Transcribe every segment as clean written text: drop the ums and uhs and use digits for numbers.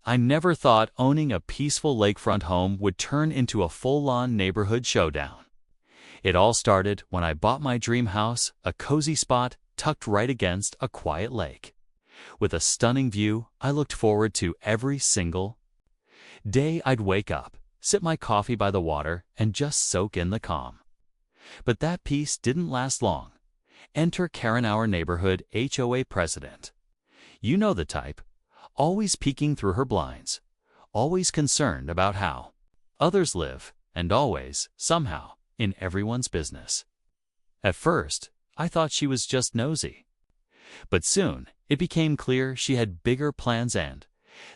I never thought owning a peaceful lakefront home would turn into a full-on neighborhood showdown. It all started when I bought my dream house, a cozy spot tucked right against a quiet lake. With a stunning view, I looked forward to every single day. I'd wake up, sip my coffee by the water, and just soak in the calm. But that peace didn't last long. Enter Karen, our neighborhood HOA president. You know the type, always peeking through her blinds, always concerned about how others live, and always, somehow, in everyone's business. At first, I thought she was just nosy. But soon, it became clear she had bigger plans, and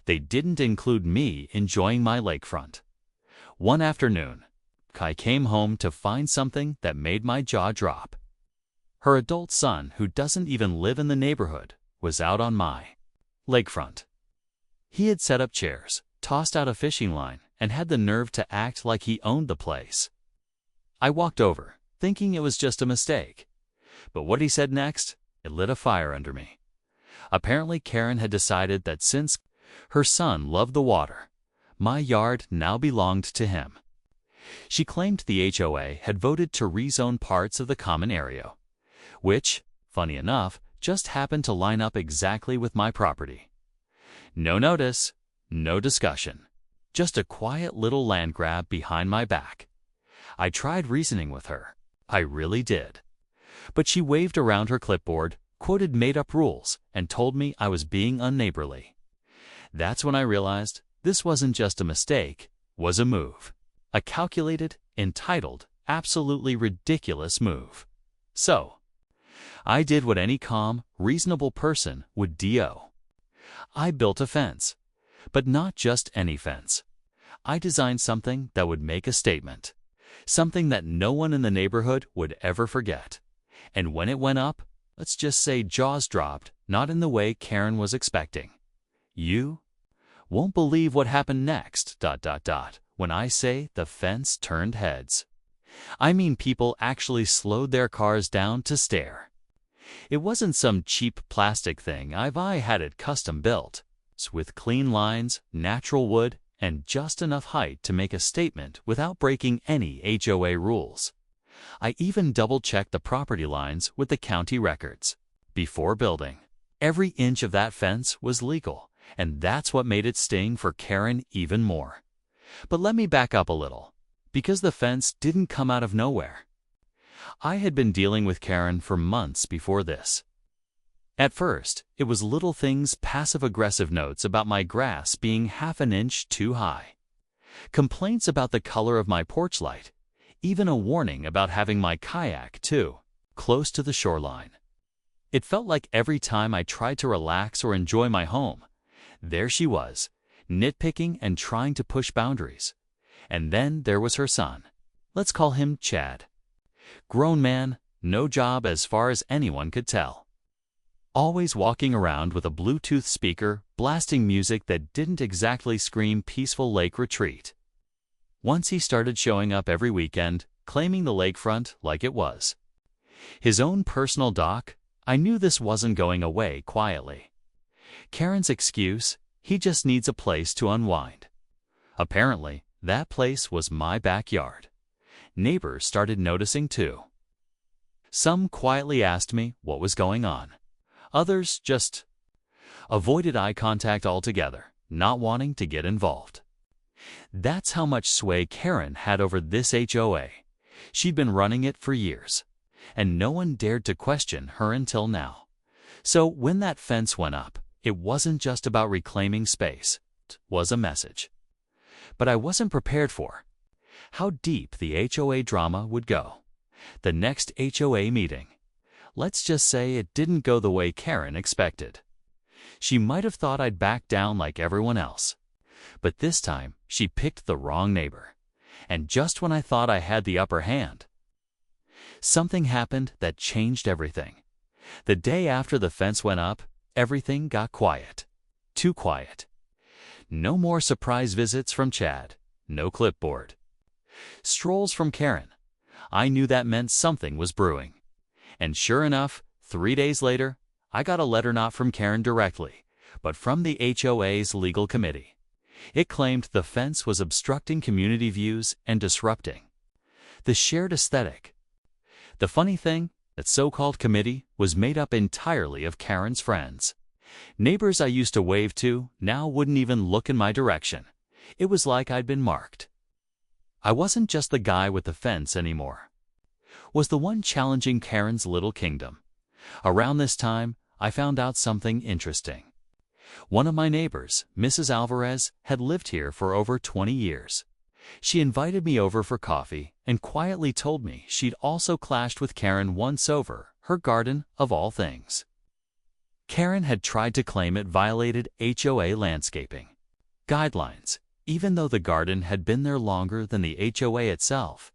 they didn't include me enjoying my lakefront. One afternoon, Kai came home to find something that made my jaw drop. Her adult son, who doesn't even live in the neighborhood, was out on my lakefront. He had set up chairs, tossed out a fishing line, and had the nerve to act like he owned the place. I walked over, thinking it was just a mistake. But what he said next, it lit a fire under me. Apparently, Karen had decided that since her son loved the water, my yard now belonged to him. She claimed the HOA had voted to rezone parts of the common area, which, funny enough, just happened to line up exactly with my property. No notice, no discussion, just a quiet little land grab behind my back. I tried reasoning with her. I really did. But she waved around her clipboard, quoted made-up rules, and told me I was being unneighborly. That's when I realized this wasn't just a mistake, was a move. A calculated, entitled, absolutely ridiculous move. So, I did what any calm, reasonable person would do. I built a fence. But not just any fence. I designed something that would make a statement. Something that no one in the neighborhood would ever forget. And when it went up, let's just say jaws dropped, not in the way Karen was expecting. You won't believe what happened next, when I say the fence turned heads. I mean, people actually slowed their cars down to stare. It wasn't some cheap plastic thing. I had it custom built, with clean lines, natural wood, and just enough height to make a statement without breaking any HOA rules. I even double-checked the property lines with the county records before building. Every inch of that fence was legal, and that's what made it sting for Karen even more. But let me back up a little, because the fence didn't come out of nowhere. I had been dealing with Karen for months before this. At first, it was little things, passive-aggressive notes about my grass being half an inch too high, complaints about the color of my porch light, even a warning about having my kayak too close to the shoreline. It felt like every time I tried to relax or enjoy my home, there she was, nitpicking and trying to push boundaries. And then there was her son. Let's call him Chad. Grown man, no job as far as anyone could tell. Always walking around with a Bluetooth speaker, blasting music that didn't exactly scream peaceful lake retreat. Once he started showing up every weekend, claiming the lakefront like it was his own personal dock. I knew this wasn't going away quietly. Karen's excuse, he just needs a place to unwind. Apparently, that place was my backyard. Neighbors started noticing too. Some quietly asked me what was going on. Others just avoided eye contact altogether, not wanting to get involved. That's how much sway Karen had over this HOA. She'd been running it for years, and no one dared to question her until now. So when that fence went up, it wasn't just about reclaiming space. It was a message. But I wasn't prepared for how deep the HOA drama would go. The next HOA meeting, let's just say it didn't go the way Karen expected. She might have thought I'd back down like everyone else. But this time, she picked the wrong neighbor. And just when I thought I had the upper hand, something happened that changed everything. The day after the fence went up, everything got quiet. Too quiet. No more surprise visits from Chad. No clipboard. Strolls from Karen. I knew that meant something was brewing. And sure enough, 3 days later, I got a letter not from Karen directly, but from the HOA's legal committee. It claimed the fence was obstructing community views and disrupting the shared aesthetic. The funny thing, that so-called committee was made up entirely of Karen's friends. Neighbors I used to wave to now wouldn't even look in my direction. It was like I'd been marked. I wasn't just the guy with the fence anymore. Was the one challenging Karen's little kingdom. Around this time, I found out something interesting. One of my neighbors, Mrs. Alvarez, had lived here for over 20 years. She invited me over for coffee and quietly told me she'd also clashed with Karen once over her garden of all things. Karen had tried to claim it violated HOA landscaping guidelines, even though the garden had been there longer than the HOA itself.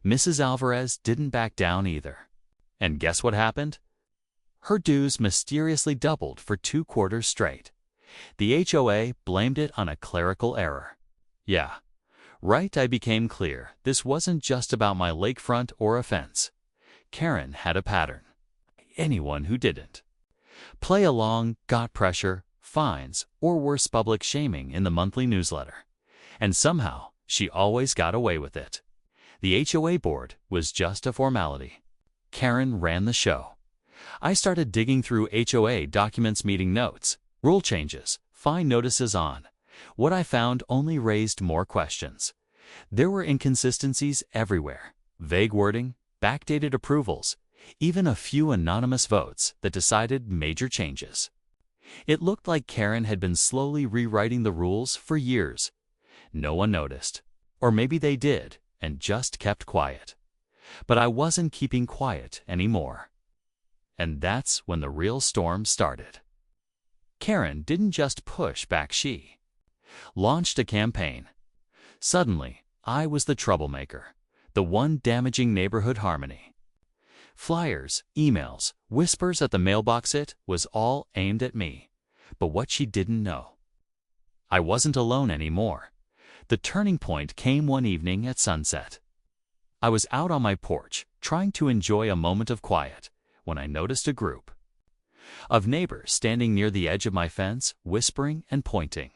Mrs. Alvarez didn't back down either. And guess what happened? Her dues mysteriously doubled for 2 quarters straight. The HOA blamed it on a clerical error. Yeah, right, I became clear this wasn't just about my lakefront or a fence. Karen had a pattern. Anyone who didn't play along got pressure, fines, or worse, public shaming in the monthly newsletter. And somehow, she always got away with it. The HOA board was just a formality. Karen ran the show. I started digging through HOA documents, meeting notes, rule changes, fine notices on. What I found only raised more questions. There were inconsistencies everywhere. Vague wording, backdated approvals, even a few anonymous votes that decided major changes. It looked like Karen had been slowly rewriting the rules for years. No one noticed. Or maybe they did and just kept quiet. But I wasn't keeping quiet anymore. And that's when the real storm started. Karen didn't just push back, she launched a campaign. Suddenly, I was the troublemaker, the one damaging neighborhood harmony. Flyers, emails, whispers at the mailbox, it was all aimed at me. But what she didn't know, I wasn't alone anymore. The turning point came one evening at sunset. I was out on my porch, trying to enjoy a moment of quiet, when I noticed a group of neighbors standing near the edge of my fence, whispering and pointing.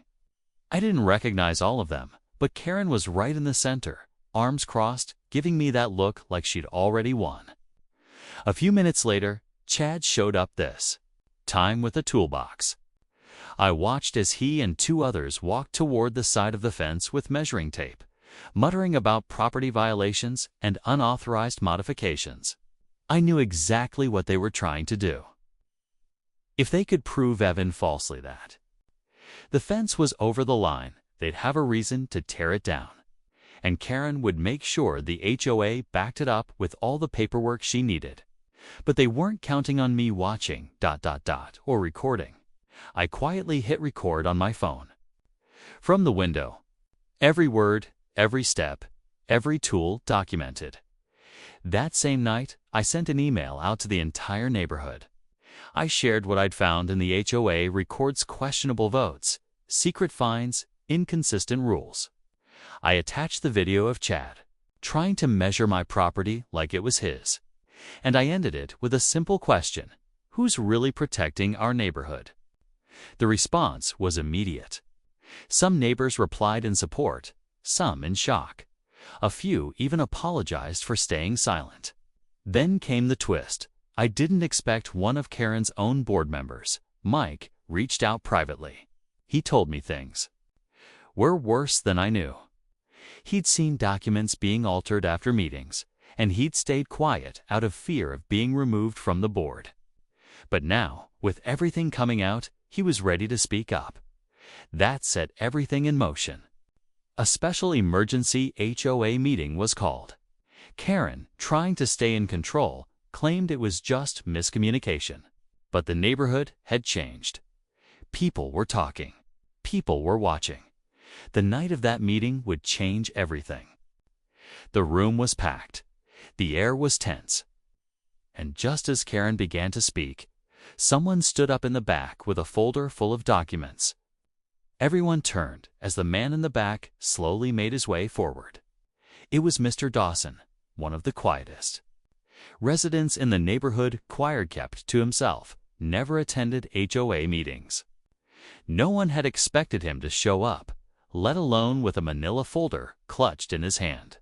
I didn't recognize all of them, but Karen was right in the center, arms crossed, giving me that look like she'd already won. A few minutes later, Chad showed up this time with a toolbox. I watched as he and 2 others walked toward the side of the fence with measuring tape, muttering about property violations and unauthorized modifications. I knew exactly what they were trying to do. If they could prove Evan falsely that the fence was over the line, they'd have a reason to tear it down. And Karen would make sure the HOA backed it up with all the paperwork she needed. But they weren't counting on me watching ... or recording. I quietly hit record on my phone. From the window. Every word, every step, every tool documented. That same night, I sent an email out to the entire neighborhood. I shared what I'd found in the HOA records: questionable votes, secret fines, inconsistent rules. I attached the video of Chad trying to measure my property like it was his. And I ended it with a simple question: who's really protecting our neighborhood? The response was immediate. Some neighbors replied in support, some in shock. A few even apologized for staying silent. Then came the twist. I didn't expect one of Karen's own board members, Mike, reached out privately. He told me things were worse than I knew. He'd seen documents being altered after meetings, and he'd stayed quiet out of fear of being removed from the board. But now, with everything coming out, he was ready to speak up. That set everything in motion. A special emergency HOA meeting was called. Karen, trying to stay in control, claimed it was just miscommunication. But the neighborhood had changed. People were talking. People were watching. The night of that meeting would change everything. The room was packed. The air was tense. And just as Karen began to speak, someone stood up in the back with a folder full of documents. Everyone turned as the man in the back slowly made his way forward. It was Mr. Dawson, one of the quietest residents in the neighborhood. Quiet, kept to himself, never attended HOA meetings. No one had expected him to show up, let alone with a manila folder clutched in his hand.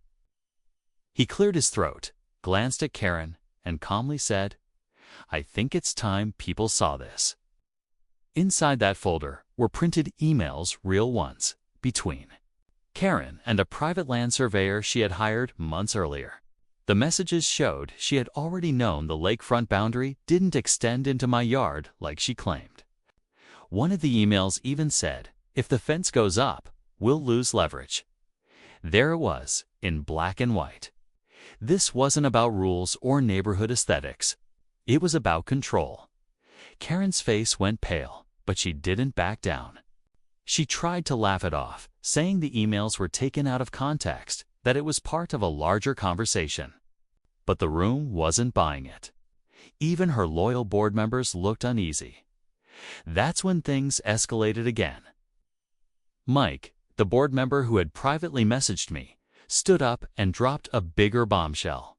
He cleared his throat, glanced at Karen, and calmly said, "I think it's time people saw this." Inside that folder were printed emails, real ones, between Karen and a private land surveyor she had hired months earlier. The messages showed she had already known the lakefront boundary didn't extend into my yard like she claimed. One of the emails even said, "If the fence goes up, we'll lose leverage." There it was, in black and white. This wasn't about rules or neighborhood aesthetics. It was about control. Karen's face went pale, but she didn't back down. She tried to laugh it off, saying the emails were taken out of context, that it was part of a larger conversation. But the room wasn't buying it. Even her loyal board members looked uneasy. That's when things escalated again. Mike, the board member who had privately messaged me, stood up and dropped a bigger bombshell.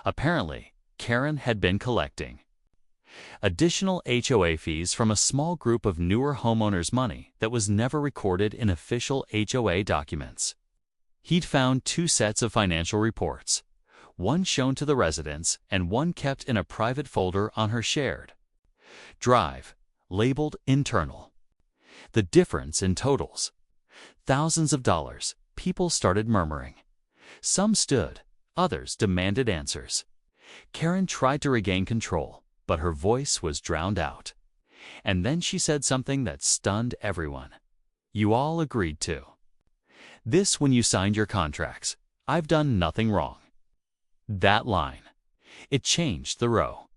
Apparently, Karen had been collecting additional HOA fees from a small group of newer homeowners' money that was never recorded in official HOA documents. He'd found 2 sets of financial reports, one shown to the residents and one kept in a private folder on her shared drive, labeled internal. The difference in totals, thousands of dollars. People started murmuring. Some stood, others demanded answers. Karen tried to regain control, but her voice was drowned out. And then she said something that stunned everyone. "You all agreed to this when you signed your contracts. I've done nothing wrong." That line. It changed the row.